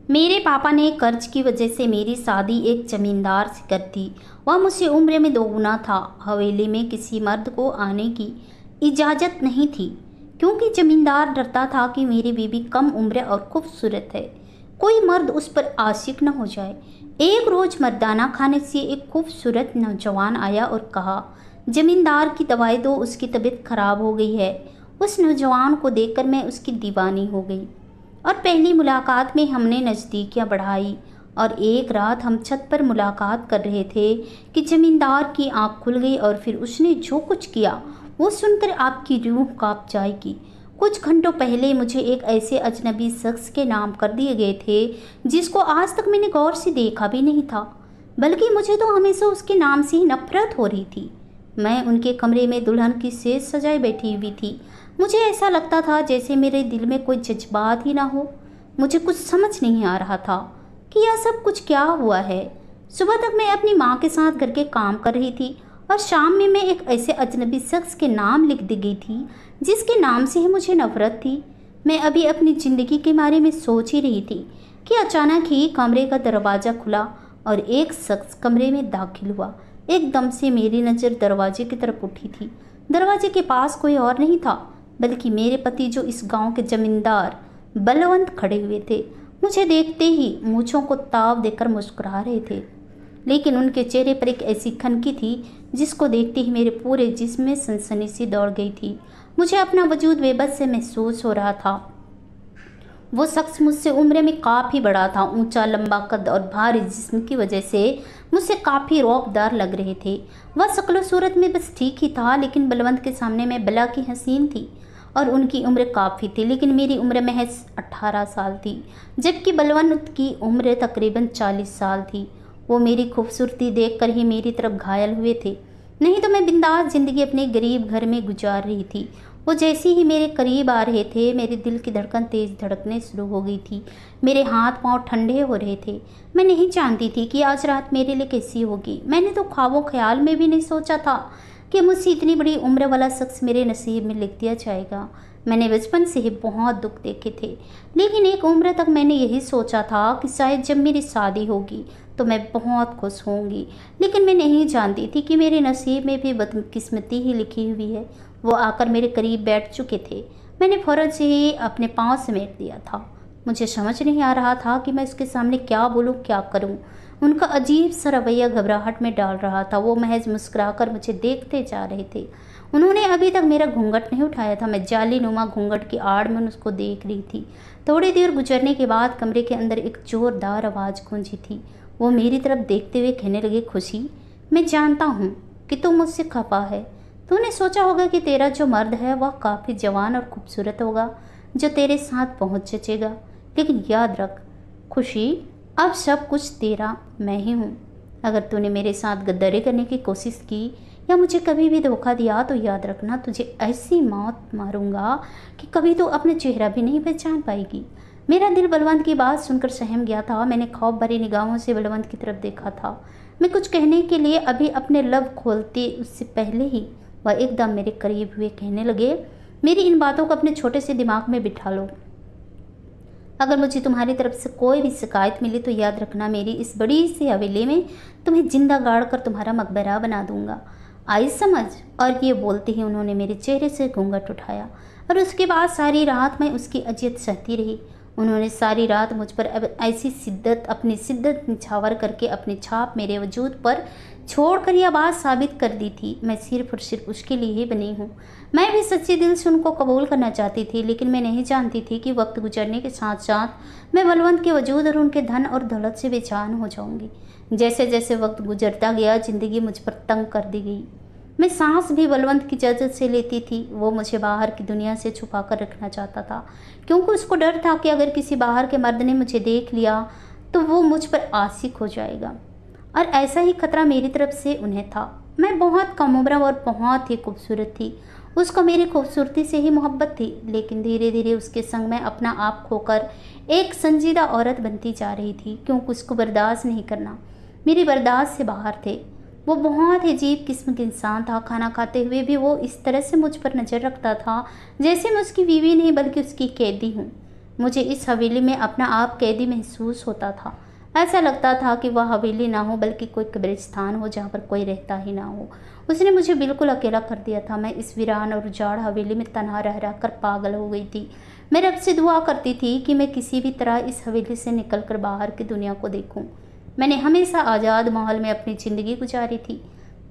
मेरे पापा ने कर्ज की वजह से मेरी शादी एक जमींदार से कर दी। वह मुझसे उम्र में दोगुना था। हवेली में किसी मर्द को आने की इजाज़त नहीं थी, क्योंकि जमींदार डरता था कि मेरी बीवी कम उम्र और खूबसूरत है, कोई मर्द उस पर आशिक न हो जाए। एक रोज़ मर्दाना खाने से एक खूबसूरत नौजवान आया और कहा, जमींदार की दवाई दो, उसकी तबीयत खराब हो गई है। उस नौजवान को देखकर मैं उसकी दीवानी हो गई और पहली मुलाकात में हमने नज़दीकियाँ बढ़ाई। और एक रात हम छत पर मुलाकात कर रहे थे कि जमींदार की आंख खुल गई और फिर उसने जो कुछ किया वो सुनकर आपकी रूह कांप जाएगी। कुछ घंटों पहले मुझे एक ऐसे अजनबी शख्स के नाम कर दिए गए थे जिसको आज तक मैंने गौर से देखा भी नहीं था, बल्कि मुझे तो हमेशा उसके नाम से ही नफरत हो रही थी। मैं उनके कमरे में दुल्हन की सेज सजाए बैठी हुई थी। मुझे ऐसा लगता था जैसे मेरे दिल में कोई जज्बात ही ना हो। मुझे कुछ समझ नहीं आ रहा था कि यह सब कुछ क्या हुआ है। सुबह तक मैं अपनी माँ के साथ घर के काम कर रही थी और शाम में मैं एक ऐसे अजनबी शख्स के नाम लिख दी गई थी जिसके नाम से ही मुझे नफरत थी। मैं अभी अपनी ज़िंदगी के बारे में सोच ही रही थी कि अचानक ही कमरे का दरवाज़ा खुला और एक शख्स कमरे में दाखिल हुआ। एकदम से मेरी नज़र दरवाजे की तरफ उठी थी। दरवाजे के पास कोई और नहीं था बल्कि मेरे पति, जो इस गांव के जमींदार बलवंत खड़े हुए थे। मुझे देखते ही मूंछों को ताव देकर मुस्कुरा रहे थे, लेकिन उनके चेहरे पर एक ऐसी खनकी थी जिसको देखते ही मेरे पूरे जिस्म में सनसनी सी दौड़ गई थी। मुझे अपना वजूद बेबस से महसूस हो रहा था। वो शख्स मुझसे उम्र में काफ़ी बड़ा था। ऊंचा लंबा कद और भारी जिस्म की वजह से मुझसे काफ़ी रौबदार लग रहे थे। वह शक्ल सूरत में बस ठीक ही था, लेकिन बलवंत के सामने मैं बला की हसीन थी और उनकी उम्र काफ़ी थी, लेकिन मेरी उम्र महज 18 साल थी, जबकि बलवंत की उम्र तकरीबन 40 साल थी। वो मेरी खूबसूरती देखकर ही मेरी तरफ घायल हुए थे, नहीं तो मैं बिंदास ज़िंदगी अपने गरीब घर में गुजार रही थी। वो जैसे ही मेरे करीब आ रहे थे, मेरे दिल की धड़कन तेज़ धड़कने शुरू हो गई थी। मेरे हाथ पांव ठंडे हो रहे थे। मैं नहीं जानती थी कि आज रात मेरे लिए कैसी होगी। मैंने तो ख्वाबों ख्याल में भी नहीं सोचा था कि मुझसे इतनी बड़ी उम्र वाला शख्स मेरे नसीब में लिख दिया जाएगा। मैंने बचपन से ही बहुत दुख देखे थे, लेकिन एक उम्र तक मैंने यही सोचा था कि शायद जब मेरी शादी होगी तो मैं बहुत खुश होंगी, लेकिन मैं नहीं जानती थी कि मेरे नसीब में भी बदकिस्मती ही लिखी हुई है। वो आकर मेरे करीब बैठ चुके थे। मैंने फ़ौरन से ही अपने पाँव समेट दिया था। मुझे समझ नहीं आ रहा था कि मैं उसके सामने क्या बोलूँ, क्या करूँ। उनका अजीब सा रवैया घबराहट में डाल रहा था। वो महज मुस्कुराकर मुझे देखते जा रहे थे। उन्होंने अभी तक मेरा घूंघट नहीं उठाया था। मैं जाली नुमा घूंघट की आड़ में उसको देख रही थी। थोड़ी देर गुजरने के बाद कमरे के अंदर एक जोरदार आवाज़ गूंजी थी। वो मेरी तरफ देखते हुए कहने लगे, खुशी, मैं जानता हूँ कि तुम मुझसे खफा है। तूने सोचा होगा कि तेरा जो मर्द है वह काफ़ी जवान और खूबसूरत होगा, जो तेरे साथ पहुँच जचेगा। लेकिन याद रख खुशी, अब सब कुछ तेरा मैं ही हूँ। अगर तूने मेरे साथ गद्दारी करने की कोशिश की या मुझे कभी भी धोखा दिया तो याद रखना, तुझे ऐसी मौत मारूंगा कि कभी तो अपना चेहरा भी नहीं पहचान पाएगी। मेरा दिल बलवंत की बात सुनकर सहम गया था। मैंने खौफ भरी निगाहों से बलवंत की तरफ देखा था। मैं कुछ कहने के लिए अभी अपने लब खोलते उससे पहले ही वह एकदम मेरे करीब हुए कहने लगे, मेरी इन बातों को अपने छोटे से दिमाग में बिठा लो। अगर मुझे तुम्हारी तरफ से कोई भी शिकायत मिली तो याद रखना, मेरी इस बड़ी सी हवेली में तुम्हें जिंदा गाड़ कर तुम्हारा मकबरा बना दूंगा। आई समझ? और ये बोलते ही उन्होंने मेरे चेहरे से घूंघट उठाया और उसके बाद सारी रात मैं उसकी अजियत सहती रही। उन्होंने सारी रात मुझ पर अब ऐसी अपनी शिद्दत निछावर करके अपनी छाप मेरे वजूद पर छोड़कर यह बात साबित कर दी थी, मैं सिर्फ और सिर्फ उसके लिए ही बनी हूँ। मैं भी सच्चे दिल से उनको कबूल करना चाहती थी, लेकिन मैं नहीं जानती थी कि वक्त गुजरने के साथ साथ मैं बलवंत के वजूद और उनके धन और दौलत से बेजान हो जाऊंगी। जैसे जैसे वक्त गुजरता गया, जिंदगी मुझ पर तंग कर दी गई। मैं सांस भी बलवंत की इजाज़त से लेती थी। वो मुझे बाहर की दुनिया से छुपा कर रखना चाहता था, क्योंकि उसको डर था कि अगर किसी बाहर के मर्द ने मुझे देख लिया तो वो मुझ पर आशिक हो जाएगा, और ऐसा ही खतरा मेरी तरफ से उन्हें था। मैं बहुत कम उम्र और बहुत ही खूबसूरत थी। उसको मेरी खूबसूरती से ही मोहब्बत थी, लेकिन धीरे धीरे उसके संग मैं अपना आप खोकर एक संजीदा औरत बनती जा रही थी, क्योंकि उसको बर्दाश्त नहीं करना मेरी बर्दाश्त से बाहर थे। वो बहुत ही अजीब किस्म के इंसान था। खाना खाते हुए भी वो इस तरह से मुझ पर नज़र रखता था जैसे मैं उसकी बीवी नहीं बल्कि उसकी कैदी हूँ। मुझे इस हवेली में अपना आप कैदी महसूस होता था। ऐसा लगता था कि वह हवेली ना हो बल्कि कोई कब्रिस्तान हो जहाँ पर कोई रहता ही ना हो। उसने मुझे बिल्कुल अकेला कर दिया था। मैं इस वीरान और उजाड़ हवेली में तन्हा रह रह कर पागल हो गई थी। मैं रब से दुआ करती थी कि मैं किसी भी तरह इस हवेली से निकलकर बाहर की दुनिया को देखूं। मैंने हमेशा आज़ाद माहौल में अपनी ज़िंदगी गुजारी थी।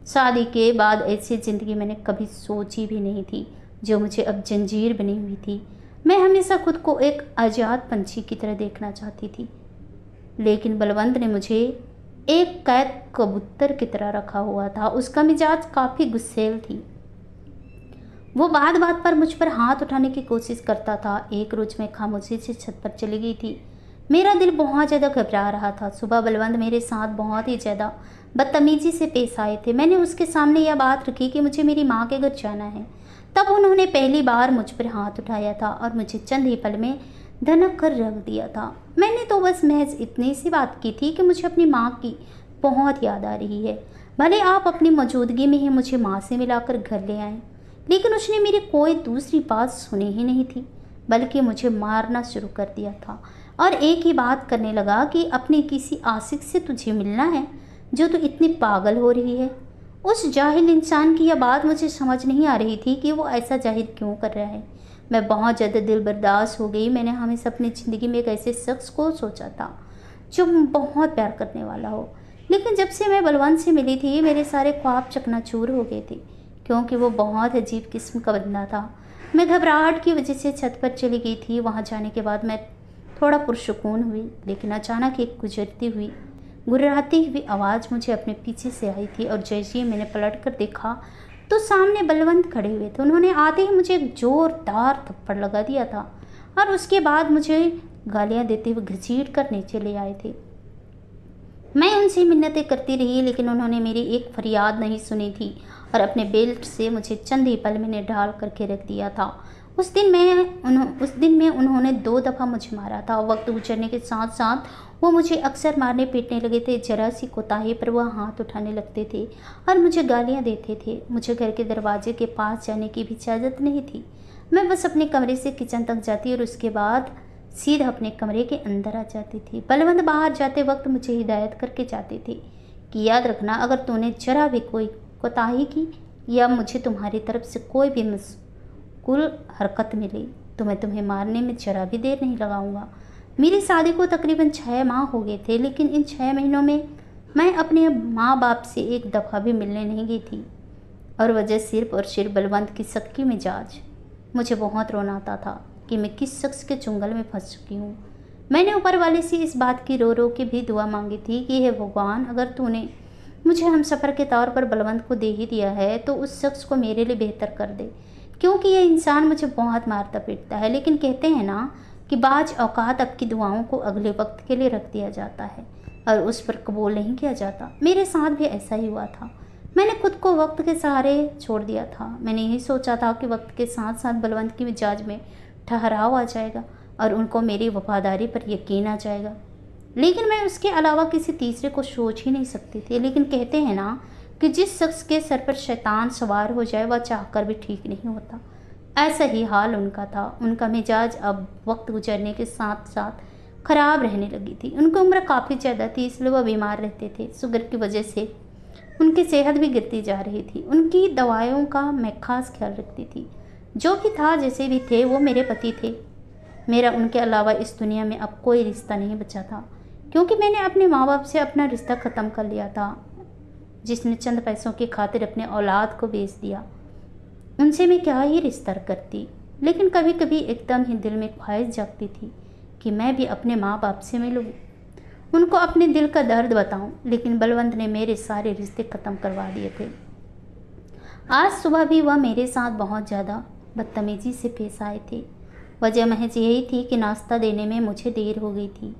शादी के बाद ऐसी ज़िंदगी मैंने कभी सोची भी नहीं थी जो मुझे अब जंजीर बनी हुई थी। मैं हमेशा खुद को एक आज़ाद पंछी की तरह देखना चाहती थी, लेकिन बलवंत ने मुझे एक कैद कबूतर की तरह रखा हुआ था। उसका मिजाज काफ़ी गुस्सैल थी। वो बात बात पर मुझ पर हाथ उठाने की कोशिश करता था। एक रोज मैं खामोशी से छत पर चली गई थी। मेरा दिल बहुत ज़्यादा घबरा रहा था। सुबह बलवंत मेरे साथ बहुत ही ज़्यादा बदतमीजी से पेश आए थे। मैंने उसके सामने यह बात रखी कि मुझे मेरी माँ के घर जाना है। तब उन्होंने पहली बार मुझ पर हाथ उठाया था और मुझे चंद ही पल में धनक कर रख दिया था। मैंने तो बस महज इतनी सी बात की थी कि मुझे अपनी माँ की बहुत याद आ रही है। भले आप अपनी मौजूदगी में ही मुझे माँ से मिलाकर घर ले आए। लेकिन उसने मेरी कोई दूसरी बात सुनी ही नहीं थी, बल्कि मुझे मारना शुरू कर दिया था और एक ही बात करने लगा कि अपने किसी आशिक से तुझे मिलना है जो तू इतनी पागल हो रही है। उस जाहिल इंसान की यह बात मुझे समझ नहीं आ रही थी कि वो ऐसा जाहिर क्यों कर रहा है। मैं बहुत ज़्यादा दिल बर्दाश्त हो गई। मैंने हमेशा अपनी ज़िंदगी में एक ऐसे शख्स को सोचा था जो बहुत प्यार करने वाला हो, लेकिन जब से मैं बलवंत से मिली थी मेरे सारे ख्वाब चकनाचूर हो गए थे, क्योंकि वो बहुत अजीब किस्म का बंदा था। मैं घबराहट की वजह से छत पर चली गई थी। वहाँ जाने के बाद मैं थोड़ा पुरसुकून हुई, लेकिन अचानक एक गुजरती हुई गुर्राती हुई आवाज़ मुझे अपने पीछे से आई थी और जैसे ही मैंने पलट कर देखा तो सामने बलवंत खड़े हुए थे। उन्होंने आते ही मुझे एक जोरदार थप्पड़ लगा दिया था और उसके बाद मुझे गालियाँ देते हुए घसीट कर नीचे ले आए थे। मैं उनसे मिन्नतें करती रही, लेकिन उन्होंने मेरी एक फरियाद नहीं सुनी थी और अपने बेल्ट से मुझे चंद ही पल में ढाल करके रख दिया था। उस दिन में उन्होंने 2 दफ़ा मुझे मारा था। वक्त गुजरने के साथ साथ वो मुझे अक्सर मारने पीटने लगे थे। जरा सी कोताही पर वह हाथ उठाने लगते थे और मुझे गालियाँ देते थे। मुझे घर के दरवाजे के पास जाने की भी इजाज़त नहीं थी। मैं बस अपने कमरे से किचन तक जाती और उसके बाद सीधा अपने कमरे के अंदर आ जाती थी। बलवंत बाहर जाते वक्त मुझे हिदायत करके जाते थे कि याद रखना, अगर तूने जरा भी कोई कोताही की या मुझे तुम्हारी तरफ से कोई भी मुस्कुल हरकत मिली तो मैं तुम्हें मारने में जरा भी देर नहीं लगाऊंगा। मेरी शादी को तकरीबन 6 माह हो गए थे, लेकिन इन 6 महीनों में मैं अपने माँ बाप से एक दफ़ा भी मिलने नहीं गई थी, और वजह सिर्फ और सिर्फ बलवंत की सक्की मिजाज। मुझे बहुत रोना आता था कि मैं किस शख्स के चुंगल में फंस चुकी हूँ। मैंने ऊपर वाले से इस बात की रो रो के भी दुआ मांगी थी कि हे भगवान, अगर तूने मुझे हमसफ़र के तौर पर बलवंत को दे ही दिया है तो उस शख्स को मेरे लिए बेहतर कर दे, क्योंकि यह इंसान मुझे बहुत मारता पीटता है। लेकिन कहते हैं ना कि बाज औकात आपकी दुआओं को अगले वक्त के लिए रख दिया जाता है और उस पर कबूल नहीं किया जाता। मेरे साथ भी ऐसा ही हुआ था। मैंने खुद को वक्त के सहारे छोड़ दिया था। मैंने यही सोचा था कि वक्त के साथ साथ बलवंत की मिजाज में ठहराव आ जाएगा और उनको मेरी वफादारी पर यकीन आ जाएगा, लेकिन मैं उसके अलावा किसी तीसरे को सोच ही नहीं सकती थी। लेकिन कहते हैं ना कि जिस शख्स के सर पर शैतान सवार हो जाए वह चाहकर भी ठीक नहीं होता। ऐसा ही हाल उनका था। उनका मिजाज अब वक्त गुजरने के साथ साथ ख़राब रहने लगी थी। उनकी उम्र काफ़ी ज़्यादा थी, इसलिए वह बीमार रहते थे। शुगर की वजह से उनकी सेहत भी गिरती जा रही थी। उनकी दवाइयों का मैं खास ख्याल रखती थी। जो भी था, जैसे भी थे, वो मेरे पति थे। मेरा उनके अलावा इस दुनिया में अब कोई रिश्ता नहीं बचा था, क्योंकि मैंने अपने माँ बाप से अपना रिश्ता ख़त्म कर लिया था, जिसने चंद पैसों की खातिर अपने औलाद को बेच दिया। उनसे मैं क्या ही रिश्ता करती, लेकिन कभी कभी एकदम ही दिल में ख्वाहिश जागती थी कि मैं भी अपने माँ बाप से मिलूं, उनको अपने दिल का दर्द बताऊं। लेकिन बलवंत ने मेरे सारे रिश्ते ख़त्म करवा दिए थे। आज सुबह भी वह मेरे साथ बहुत ज़्यादा बदतमीजी से पेश आए थे। वजह महज यही थी कि नाश्ता देने में मुझे देर हो गई थी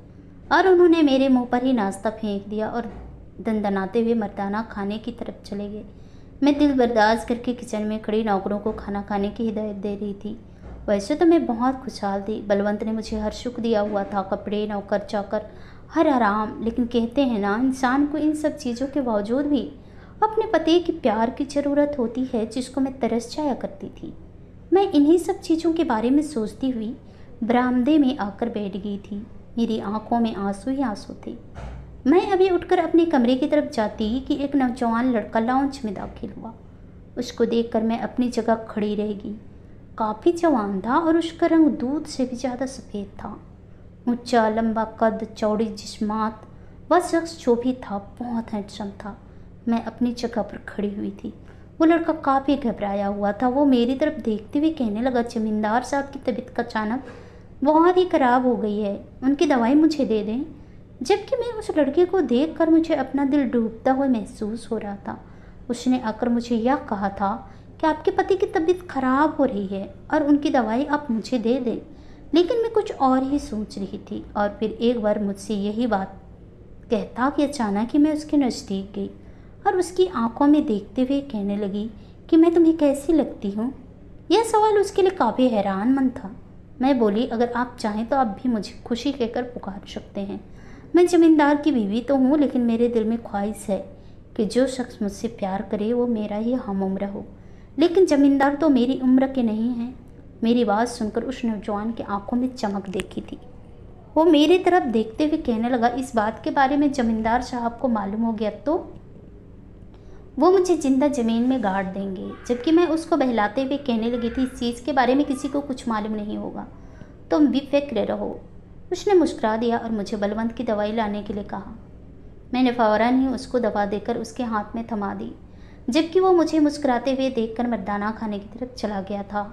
और उन्होंने मेरे मुंह पर ही नाश्ता फेंक दिया और दंदनाते हुए मर्दाना खाने की तरफ चले गए। मैं दिल बर्दाश्त करके किचन में खड़ी नौकरों को खाना खाने की हिदायत दे रही थी। वैसे तो मैं बहुत खुशहाल थी। बलवंत ने मुझे हर सुख दिया हुआ था, कपड़े, नौकर चाकर, हर आराम। लेकिन कहते हैं ना, इंसान को इन सब चीज़ों के बावजूद भी अपने पति के प्यार की ज़रूरत होती है, जिसको मैं तरस जाया करती थी। मैं इन्हीं सब चीज़ों के बारे में सोचती हुई बरामदे में आकर बैठ गई थी। मेरी आंखों में आंसू ही आंसू थे। मैं अभी उठकर अपने कमरे की तरफ जाती कि एक नौजवान लड़का लाउंज में दाखिल हुआ। उसको देखकर मैं अपनी जगह खड़ी रह गई। काफ़ी जवान था और उसका रंग दूध से भी ज़्यादा सफ़ेद था। ऊंचा, लंबा कद, चौड़ी जिस्मात, वह शख्स जो भी था बहुत हैंडसम था। मैं अपनी जगह पर खड़ी हुई थी। वो लड़का काफ़ी घबराया हुआ था। वो मेरी तरफ देखते हुए कहने लगा, जमींदार साहब की तबीयत अचानक बहुत ही ख़राब हो गई है, उनकी दवाई मुझे दे दें। जबकि मैं उस लड़के को देखकर मुझे अपना दिल डूबता हुआ महसूस हो रहा था। उसने आकर मुझे यह कहा था कि आपके पति की तबीयत खराब हो रही है और उनकी दवाई आप मुझे दे दें। लेकिन मैं कुछ और ही सोच रही थी और फिर एक बार मुझसे यही बात कहता कि अचानक ही मैं उसके नज़दीक गई और उसकी आंखों में देखते हुए कहने लगी कि मैं तुम्हें कैसी लगती हूँ। यह सवाल उसके लिए काफ़ी हैरान मन था। मैं बोली, अगर आप चाहें तो आप भी मुझे खुशी कहकर पुकार सकते हैं। मैं ज़मींदार की बीवी तो हूँ, लेकिन मेरे दिल में ख्वाहिश है कि जो शख्स मुझसे प्यार करे वो मेरा ही हम उम्र हो। लेकिन ज़मींदार तो मेरी उम्र के नहीं हैं। मेरी बात सुनकर उस नौजवान की आंखों में चमक देखी थी। वो मेरी तरफ देखते हुए कहने लगा, इस बात के बारे में ज़मींदार साहब को मालूम हो गया तो वो मुझे जिंदा ज़मीन में गाड़ देंगे। जबकि मैं उसको बहलाते हुए कहने लगी थी, इस चीज़ के बारे में किसी को कुछ मालूम नहीं होगा, तुम बेफिक्र रहो। उसने मुस्कुरा दिया और मुझे बलवंत की दवाई लाने के लिए कहा। मैंने फौरन ही उसको दवा देकर उसके हाथ में थमा दी, जबकि वो मुझे मुस्कुराते हुए देखकर मर्दाना खाने की तरफ चला गया था।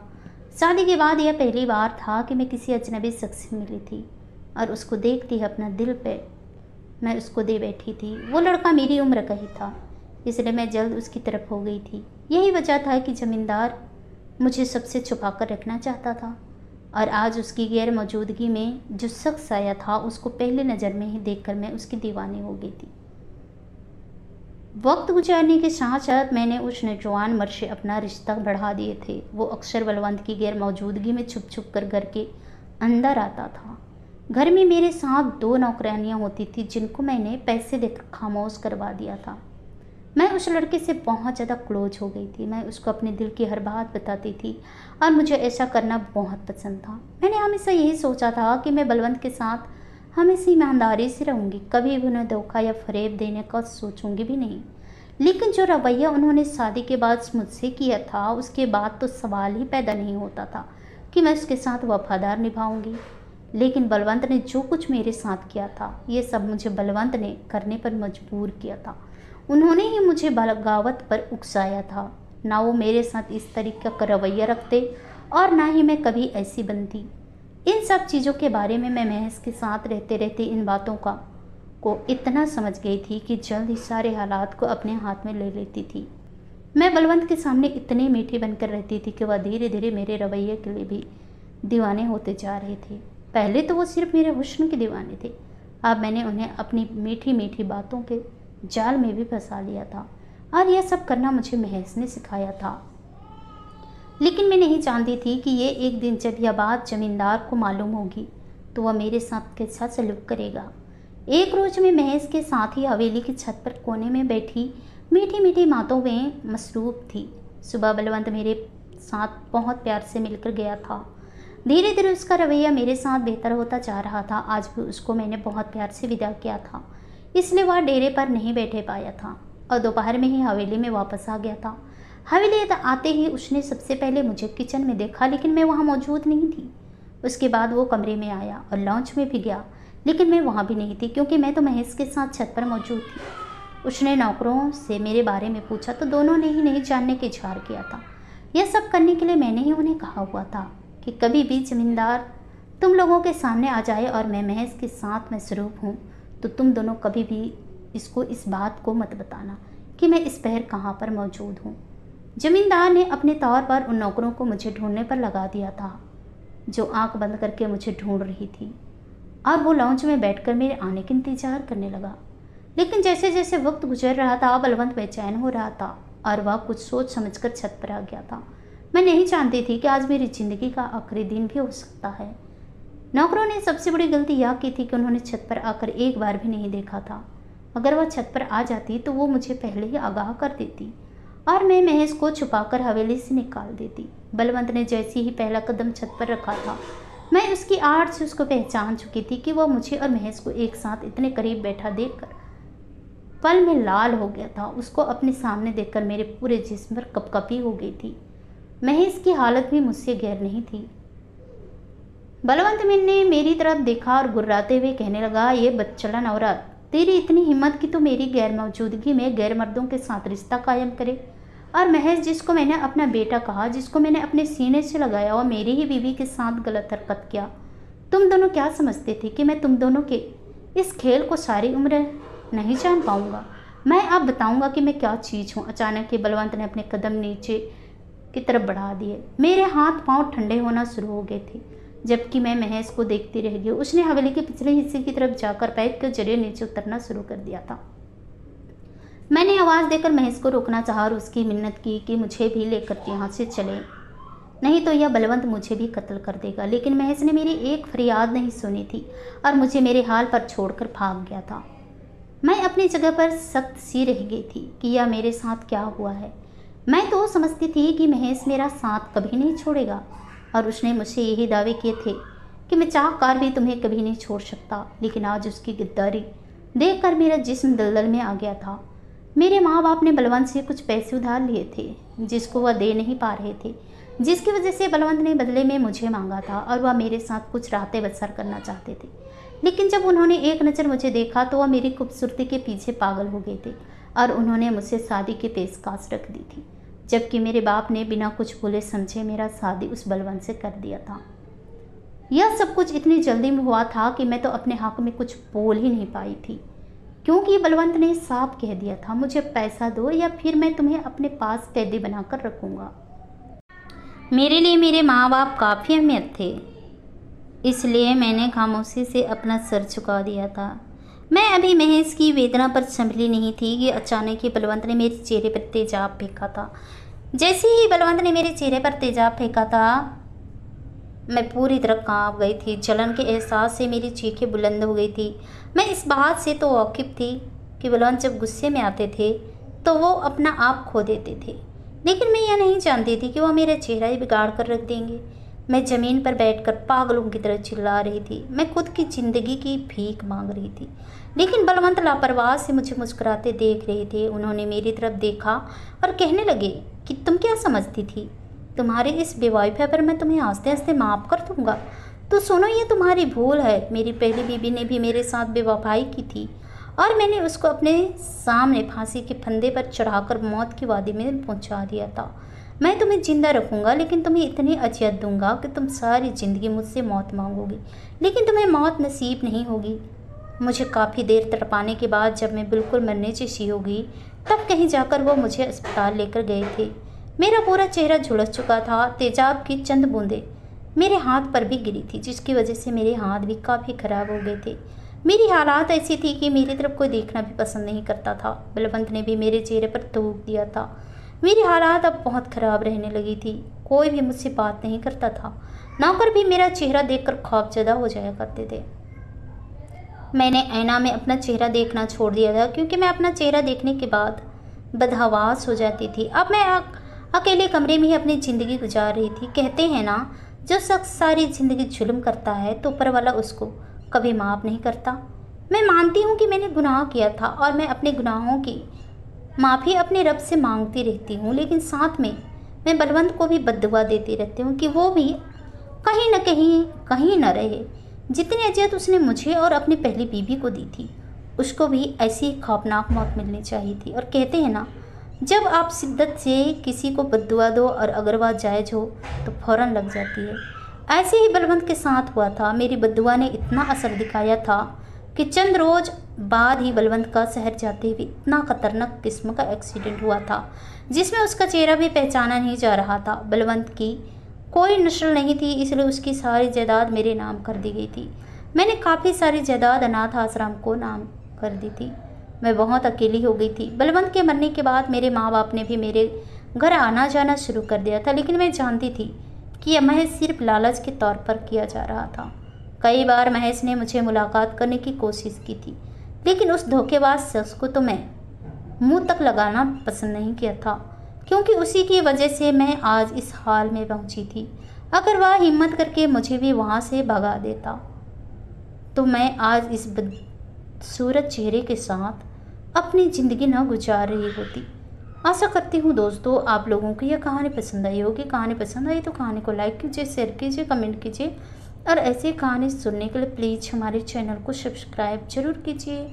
शादी के बाद यह पहली बार था कि मैं किसी अजनबी शख्स से मिली थी और उसको देखती अपना दिल पे मैं उसको दे बैठी थी। वो लड़का मेरी उम्र का ही था, इसलिए मैं जल्द उसकी तरफ हो गई थी। यही वजह था कि ज़मींदार मुझे सबसे छुपा कर रखना चाहता था और आज उसकी गैर मौजूदगी में जो शख्स आया था उसको पहले नज़र में ही देखकर मैं उसकी दीवानी हो गई थी। वक्त गुजारने के साथ साथ मैंने उस नौजवान मर्द से अपना रिश्ता बढ़ा दिए थे। वो अक्सर बलवंत की गैर मौजूदगी में छुप छुप कर घर के अंदर आता था। घर में मेरे साथ 2 नौकरानियाँ होती थी जिनको मैंने पैसे देकर खामोश करवा दिया था। मैं उस लड़के से बहुत ज़्यादा क्लोज हो गई थी। मैं उसको अपने दिल की हर बात बताती थी और मुझे ऐसा करना बहुत पसंद था। मैंने हमेशा यही सोचा था कि मैं बलवंत के साथ हमेशा ईमानदारी से रहूँगी, कभी भी उन्हें धोखा या फरेब देने का सोचूंगी भी नहीं। लेकिन जो रवैया उन्होंने शादी के बाद मुझसे किया था, उसके बाद तो सवाल ही पैदा नहीं होता था कि मैं उसके साथ वफादार निभाऊंगी। लेकिन बलवंत ने जो कुछ मेरे साथ किया था, ये सब मुझे बलवंत ने करने पर मजबूर किया था। उन्होंने ही मुझे बगावत पर उकसाया था। ना वो मेरे साथ इस तरीके का रवैया रखते और ना ही मैं कभी ऐसी बनती। इन सब चीज़ों के बारे में मैं महज के साथ रहते रहते इन बातों को इतना समझ गई थी कि जल्द ही सारे हालात को अपने हाथ में ले लेती थी। मैं बलवंत के सामने इतनी मीठी बनकर रहती थी कि वह धीरे धीरे मेरे रवैये के लिए भी दीवाने होते जा रहे थे। पहले तो वो सिर्फ मेरे हुस्न के दीवाने थे, अब मैंने उन्हें अपनी मीठी मीठी बातों के जाल में भी फंसा लिया था और यह सब करना मुझे महज ने सिखाया था। लेकिन मैं नहीं जानती थी कि ये एक दिन जब यह बात ज़मींदार को मालूम होगी तो वह मेरे साथ कैसा सलूक करेगा। एक रोज़ मैं महज के साथ ही हवेली की छत पर कोने में बैठी मीठी मीठी बातों में मसरूफ़ थी। सुबह बलवंत मेरे साथ बहुत प्यार से मिलकर गया था। धीरे धीरे उसका रवैया मेरे साथ बेहतर होता जा रहा था। आज भी उसको मैंने बहुत प्यार से विदा किया था, इसलिए वह डेरे पर नहीं बैठे पाया था और दोपहर में ही हवेली में वापस आ गया था। हवेली आते ही उसने सबसे पहले मुझे किचन में देखा, लेकिन मैं वहाँ मौजूद नहीं थी। उसके बाद वो कमरे में आया और लॉन्च में भी गया, लेकिन मैं वहाँ भी नहीं थी क्योंकि मैं तो महेश के साथ छत पर मौजूद थी। उसने नौकरों से मेरे बारे में पूछा तो दोनों ने ही नहीं जानने के इजहार किया था। यह सब करने के लिए मैंने ही उन्हें कहा हुआ था कि कभी भी ज़मींदार तुम लोगों के सामने आ जाए और मैं महेश के साथ मसरूफ़ हूँ तो तुम दोनों कभी भी इसको इस बात को मत बताना कि मैं इस पहर कहाँ पर मौजूद हूँ। ज़मींदार ने अपने तौर पर उन नौकरों को मुझे ढूंढने पर लगा दिया था जो आंख बंद करके मुझे ढूंढ रही थी और वो लॉन्च में बैठकर मेरे आने का इंतजार करने लगा। लेकिन जैसे जैसे वक्त गुजर रहा था बलवंत बेचैन हो रहा था और वह कुछ सोच समझकर छत पर आ गया था। मैं नहीं जानती थी कि आज मेरी ज़िंदगी का आखिरी दिन भी हो सकता है। नौकरों ने सबसे बड़ी गलती यह की थी कि उन्होंने छत पर आकर एक बार भी नहीं देखा था। अगर वह छत पर आ जाती तो वो मुझे पहले ही आगाह कर देती और मैं महेश को छुपाकर हवेली से निकाल देती। बलवंत ने जैसे ही पहला कदम छत पर रखा था मैं उसकी आहट से उसको पहचान चुकी थी कि वह मुझे और महेश को एक साथ इतने करीब बैठा देखकर पल में लाल हो गया था। उसको अपने सामने देखकर मेरे पूरे जिस्म पर कपकपी हो गई थी। महेश की हालत भी मुझसे गैर नहीं थी। बलवंत ने मेरी तरफ देखा और गुर्राते हुए कहने लगा, ये बदचलन औरत, तेरी इतनी हिम्मत कि तू मेरी गैर मौजूदगी में गैर मर्दों के साथ रिश्ता कायम करे। और महेश, जिसको मैंने अपना बेटा कहा, जिसको मैंने अपने सीने से लगाया और मेरी ही बीवी के साथ गलत हरकत किया, तुम दोनों क्या समझते थे कि मैं तुम दोनों के इस खेल को सारी उम्र नहीं जान पाऊंगा? मैं अब बताऊंगा कि मैं क्या चीज़ हूँ। अचानक ही बलवंत ने अपने कदम नीचे की तरफ बढ़ा दिए। मेरे हाथ पांव ठंडे होना शुरू हो गए थे, जबकि मैं महेश को देखती रह गई। उसने हवेली के पिछले हिस्से की तरफ जाकर पाइप के जरिए नीचे उतरना शुरू कर दिया था। मैंने आवाज़ देकर महेश को रोकना चाहा और उसकी मिन्नत की कि मुझे भी लेकर यहाँ से चले, नहीं तो यह बलवंत मुझे भी कत्ल कर देगा। लेकिन महेश ने मेरी एक फरियाद नहीं सुनी थी और मुझे मेरे हाल पर छोड़कर भाग गया था। मैं अपनी जगह पर सख्त सी रह गई थी कि यह मेरे साथ क्या हुआ है। मैं तो समझती थी कि महेश मेरा साथ कभी नहीं छोड़ेगा और उसने मुझसे यही दावे किए थे कि मैं चाहकर भी तुम्हें कभी नहीं छोड़ सकता। लेकिन आज उसकी गद्दारी देखकर मेरा जिस्म दलदल में आ गया था। मेरे माँ बाप ने बलवंत से कुछ पैसे उधार लिए थे जिसको वह दे नहीं पा रहे थे, जिसकी वजह से बलवंत ने बदले में मुझे मांगा था और वह मेरे साथ कुछ रातें बसर करना चाहते थे। लेकिन जब उन्होंने एक नज़र मुझे देखा तो वह मेरी खूबसूरती के पीछे पागल हो गए थे और उन्होंने मुझसे शादी की पेशकश रख दी थी, जबकि मेरे बाप ने बिना कुछ बोले समझे मेरा शादी उस बलवंत से कर दिया था। यह सब कुछ इतनी जल्दी में हुआ था कि मैं तो अपने हक में कुछ बोल ही नहीं पाई थी, क्योंकि बलवंत ने साफ कह दिया था, मुझे पैसा दो या फिर मैं तुम्हें अपने पास कैदी बनाकर रखूँगा। मेरे लिए मेरे माँ बाप काफ़ी अहमियत थे, इसलिए मैंने खामोशी से अपना सर झुका दिया था। मैं अभी महेश की वेदना पर संभली नहीं थी कि अचानक ही बलवंत ने मेरे चेहरे पर तेजाब फेंका था। जैसे ही बलवंत ने मेरे चेहरे पर तेजाब फेंका था, मैं पूरी तरह कांप गई थी। जलन के एहसास से मेरी चीखें बुलंद हो गई थी। मैं इस बात से तो वाकिफ़ थी कि बलवंत जब गुस्से में आते थे तो वो अपना आप खो देते थे, लेकिन मैं यह नहीं जानती थी कि वह मेरा चेहरा ही बिगाड़ कर रख देंगे। मैं ज़मीन पर बैठकर पागलों की तरह चिल्ला रही थी। मैं खुद की ज़िंदगी की भीख मांग रही थी, लेकिन बलवंत लापरवाह से मुझे मुस्कुराते देख रहे थे। उन्होंने मेरी तरफ देखा और कहने लगे कि तुम क्या समझती थी, तुम्हारे इस बेवफाई पर मैं तुम्हें हंसते हंसते माफ़ कर दूंगा? तो सुनो, ये तुम्हारी भूल है। मेरी पहली बीवी ने भी मेरे साथ बेवफाई की थी और मैंने उसको अपने सामने फांसी के फंदे पर चढ़ाकर मौत की वादी में पहुंचा दिया था। मैं तुम्हें जिंदा रखूंगा, लेकिन तुम्हें इतनी अजियत दूंगा कि तुम सारी ज़िंदगी मुझसे मौत मांगोगी, लेकिन तुम्हें मौत नसीब नहीं होगी। मुझे काफ़ी देर तड़पाने के बाद जब मैं बिल्कुल मरने जैसी हो गई, तब कहीं जाकर वो मुझे अस्पताल लेकर गए थे। मेरा पूरा चेहरा झुलस चुका था। तेजाब की चंद बूंदें मेरे हाथ पर भी गिरी थी, जिसकी वजह से मेरे हाथ भी काफ़ी ख़राब हो गए थे। मेरी हालात ऐसी थी कि मेरी तरफ कोई देखना भी पसंद नहीं करता था। बलवंत ने भी मेरे चेहरे पर थूक दिया था। मेरी हालात अब बहुत ख़राब रहने लगी थी। कोई भी मुझसे बात नहीं करता था। नौकर भी मेरा चेहरा देखकर खौफजदा हो जाया करते थे। मैंने ऐना में अपना चेहरा देखना छोड़ दिया था, क्योंकि मैं अपना चेहरा देखने के बाद बदहवास हो जाती थी। अब मैं अकेले कमरे में ही अपनी ज़िंदगी गुजार रही थी। कहते हैं ना, जो शख्स सारी ज़िंदगी जुल्म करता है तो ऊपर वाला उसको कभी माफ़ नहीं करता। मैं मानती हूँ कि मैंने गुनाह किया था और मैं अपने गुनाहों की माफ़ी अपने रब से मांगती रहती हूँ, लेकिन साथ में मैं बलवंत को भी बद्दुआ देती रहती हूँ कि वो भी कहीं न कहीं न रहे। जितनी अजियत उसने मुझे और अपनी पहली बीवी को दी थी, उसको भी ऐसी खौफनाक मौत मिलनी चाहिए थी। और कहते हैं ना, जब आप शिद्दत से किसी को बद्दुआ दो और अगर वह जायज़ हो तो फ़ौरन लग जाती है। ऐसे ही बलवंत के साथ हुआ था। मेरी बद्दुआ ने इतना असर दिखाया था कि चंद रोज़ बाद ही बलवंत का शहर जाते हुए इतना खतरनाक किस्म का एक्सीडेंट हुआ था, जिसमें उसका चेहरा भी पहचाना नहीं जा रहा था। बलवंत की कोई नस्ल नहीं थी, इसलिए उसकी सारी जायदाद मेरे नाम कर दी गई थी। मैंने काफ़ी सारी जायदाद अनाथ आश्रम को नाम कर दी थी। मैं बहुत अकेली हो गई थी। बलवंत के मरने के बाद मेरे माँ बाप ने भी मेरे घर आना जाना शुरू कर दिया था, लेकिन मैं जानती थी कि यह महज सिर्फ लालच के तौर पर किया जा रहा था। कई बार महेश ने मुझे मुलाकात करने की कोशिश की थी, लेकिन उस धोखेबाज शख्स को तो मैं मुंह तक लगाना पसंद नहीं किया था, क्योंकि उसी की वजह से मैं आज इस हाल में पहुंची थी। अगर वह हिम्मत करके मुझे भी वहाँ से भगा देता तो मैं आज इस बदसूरत चेहरे के साथ अपनी ज़िंदगी न गुजार रही होती। आशा करती हूँ दोस्तों आप लोगों को यह कहानी पसंद आई होगी। कहानी पसंद आई तो कहानी को लाइक कीजिए, शेयर कीजिए, कमेंट कीजिए और ऐसी कहानी सुनने के लिए प्लीज़ हमारे चैनल को सब्सक्राइब जरूर कीजिए।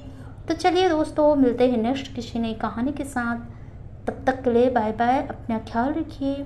तो चलिए दोस्तों मिलते हैं नेक्स्ट किसी नई कहानी के साथ। तब तक के लिए बाय बाय, अपना ख्याल रखिए।